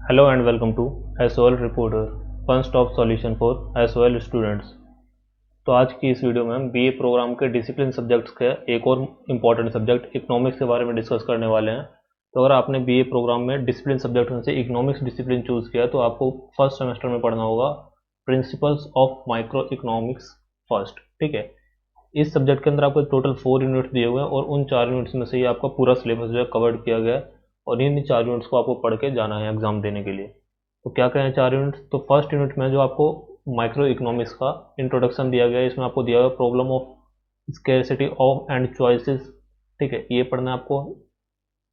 Hello and welcome to SOL Reporter, one stop solution for SOL students। तो आज की इस वीडियो में हम बीए प्रोग्राम के डिसिप्लिन सब्जेक्ट्स के एक और इम्पॉर्टेंट सब्जेक्ट इकोनॉमिक्स के बारे में डिस्कस करने वाले हैं। तो अगर आपने बीए प्रोग्राम में डिसिप्लिन सब्जेक्ट में से इकोनॉमिक्स डिसिप्लिन चूज़ किया तो आपको फर्स्ट सेमेस्टर में पढ़ना होगा principles of micro economics first. ठीक है, इस सब्जेक्ट के अंदर आपको टोटल 4 यूनिट्स दिए हुए हैं और उन 4 यूनिट्स में से ही आपका पूरा सिलेबस जो है कवर्ड किया गया है और इन 4 यूनिट्स को आपको पढ़ के जाना है एग्जाम देने के लिए। तो क्या क्या है 4 यूनिट्स? तो फर्स्ट यूनिट में जो आपको माइक्रो इकोनॉमिक्स का इंट्रोडक्शन दिया गया है, इसमें आपको दिया हुआ problem of scarcity of and choices. ठीक है, ये पढ़ना है आपको।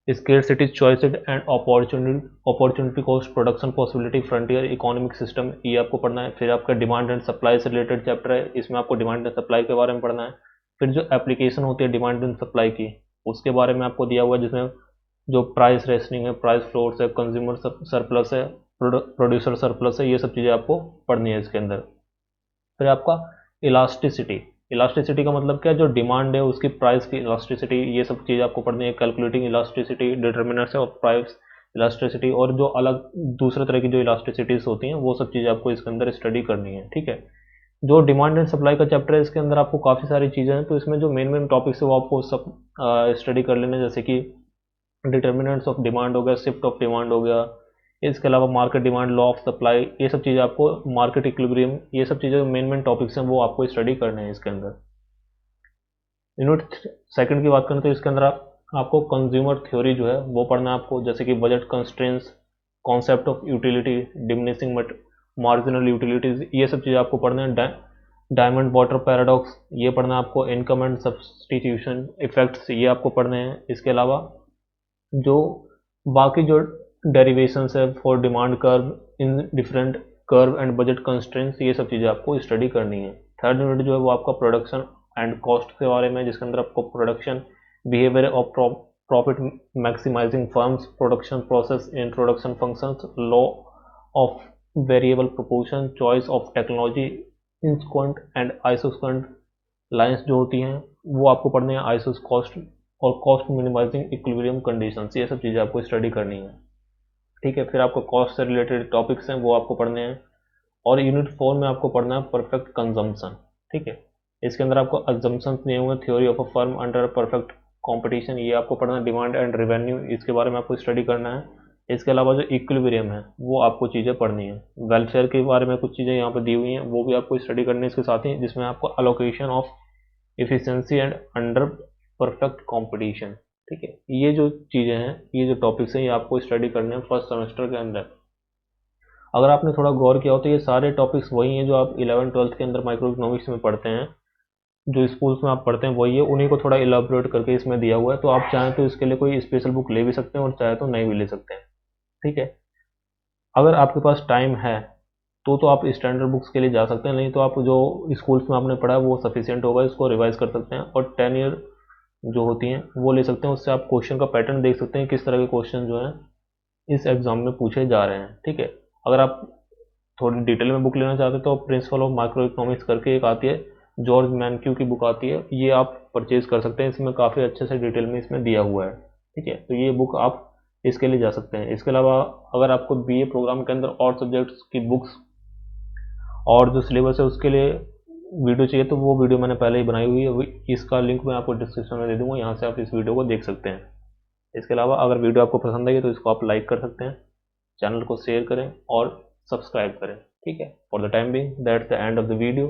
Scarcity, choices and opportunity cost, production possibility, frontier economic system, ये आपको पढ़ना है। फिर आपका डिमांड एंड सप्लाई से रिलेटेड चैप्टर है, इसमें आपको डिमांड एंड सप्लाई के बारे में पढ़ना है। फिर जो एप्लीकेशन होती है डिमांड एंड सप्लाई की, उसके बारे में आपको दिया हुआ है, जिसमें जो प्राइस रेशनिंग है, प्राइस फ्लोर्स है, कंज्यूमर सरप्लस है, प्रोड्यूसर सरप्लस है, ये सब चीज़ें आपको पढ़नी है इसके अंदर। फिर आपका इलास्टिसिटी, इलास्टिसिटी का मतलब क्या है? जो डिमांड है उसकी प्राइस की इलास्टिसिटी, ये सब चीज़ आपको पढ़नी है। Calculating elasticity, determinants of price elasticity, और जो अलग दूसरे तरह की जो इलास्टिसिटीज होती हैं वो सब चीज़ें आपको इसके अंदर स्टडी करनी है। ठीक है, जो डिमांड एंड सप्लाई का चैप्टर है इसके अंदर आपको काफ़ी सारी चीज़ें हैं, तो इसमें जो मेन मेन टॉपिक्स है वो आपको सब स्टडी कर लेने, जैसे कि डिटर्मिनेंट्स ऑफ डिमांड हो गया, शिफ्ट ऑफ डिमांड हो गया, इसके अलावा market demand, law of supply, ये सब चीज़ें आपको, मार्केट इक्विलिब्रियम, ये सब चीज़ें मेन मेन टॉपिक्स हैं वो आपको स्टडी करने हैं इसके अंदर। यूनिट सेकंड की बात करें तो इसके अंदर आपको कंज्यूमर थ्योरी जो है वो पढ़ना है आपको, जैसे कि budget constraints, concept of utility, diminishing marginal utilities, ये सब चीज़ें आपको पढ़ना है। डायमंड वाटर पैराडॉक्स, ये पढ़ना है आपको। इनकम एंड सब्सटीट्यूशन इफेक्ट्स, ये आपको पढ़ने हैं। इसके अलावा जो बाकी जो डेरिवेशंस है for demand curve in different curve and budget constraints, ये सब चीज़ें आपको स्टडी करनी है। थर्ड यूनिट जो है वो आपका प्रोडक्शन एंड कॉस्ट के बारे में, जिसके अंदर आपको production behaviour of profit maximising firms, production process, introduction functions, law of variable proportion, choice of technology, isoquant and isoquant lines जो होती हैं वो आपको पढ़नी है। आइसोस कॉस्ट और कॉस्ट मिनिमाइजिंग इक्विलिब्रियम कंडीशंस, ये सब चीज़ें आपको स्टडी करनी है। ठीक है, फिर आपको कॉस्ट से रिलेटेड टॉपिक्स हैं वो आपको पढ़ने हैं। और यूनिट 4 में आपको पढ़ना है परफेक्ट कंजम्पशन। ठीक है, इसके अंदर आपको अजम्पशंस दिए हुए, theory of a firm under perfect competition, ये आपको पढ़ना है। डिमांड एंड रेवेन्यू, इसके बारे में आपको स्टडी करना है। इसके अलावा जो इक्विलिब्रियम है वो आपको चीज़ें पढ़नी है। वेलफेयर के बारे में कुछ चीज़ें यहाँ पर दी हुई हैं वो भी आपको स्टडी करनी है इसके साथ ही, जिसमें आपको allocation of efficiency and under perfect competition. ठीक है, ये जो चीज़ें हैं, ये जो टॉपिक्स हैं, ये आपको स्टडी करने हैं फर्स्ट सेमेस्टर के अंदर। अगर आपने थोड़ा गौर किया हो तो ये सारे टॉपिक्स वही हैं जो आप 11th-12th के अंदर माइक्रो इकोनॉमिक्स में पढ़ते हैं, जो स्कूल्स में आप पढ़ते हैं वही है, उन्हीं को थोड़ा इलाबोरेट करके इसमें दिया हुआ है। तो आप चाहें तो इसके लिए कोई स्पेशल बुक ले भी सकते हैं और चाहे तो नहीं भी ले सकते हैं। ठीक है, अगर आपके पास टाइम है तो आप स्टैंडर्ड बुक्स के लिए जा सकते हैं, नहीं तो आप जो स्कूल्स में आपने पढ़ा है वो सफिशियंट होगा, इसको रिवाइज कर सकते हैं। और 10 ईयर जो होती हैं वो ले सकते हैं, उससे आप क्वेश्चन का पैटर्न देख सकते हैं, किस तरह के क्वेश्चन जो हैं इस एग्जाम में पूछे जा रहे हैं। ठीक है, अगर आप थोड़ी डिटेल में बुक लेना चाहते हैं तो प्रिंसिपल ऑफ माइक्रो इकोनॉमिक्स करके एक आती है, जॉर्ज मैनक्यू की बुक आती है, ये आप परचेज कर सकते हैं। इसमें काफ़ी अच्छे से डिटेल में इसमें दिया हुआ है। ठीक है, तो ये बुक आप इसके लिए जा सकते हैं। इसके अलावा अगर आपको बीए प्रोग्राम के अंदर और सब्जेक्ट्स की बुक्स और जो सिलेबस है उसके लिए वीडियो चाहिए तो वो वीडियो मैंने पहले ही बनाई हुई है, इसका लिंक मैं आपको डिस्क्रिप्शन में दे दूंगा, यहाँ से आप इस वीडियो को देख सकते हैं। इसके अलावा अगर वीडियो आपको पसंद आई तो इसको आप लाइक कर सकते हैं, चैनल को शेयर करें और सब्सक्राइब करें। ठीक है, for the time being that's the end of the video.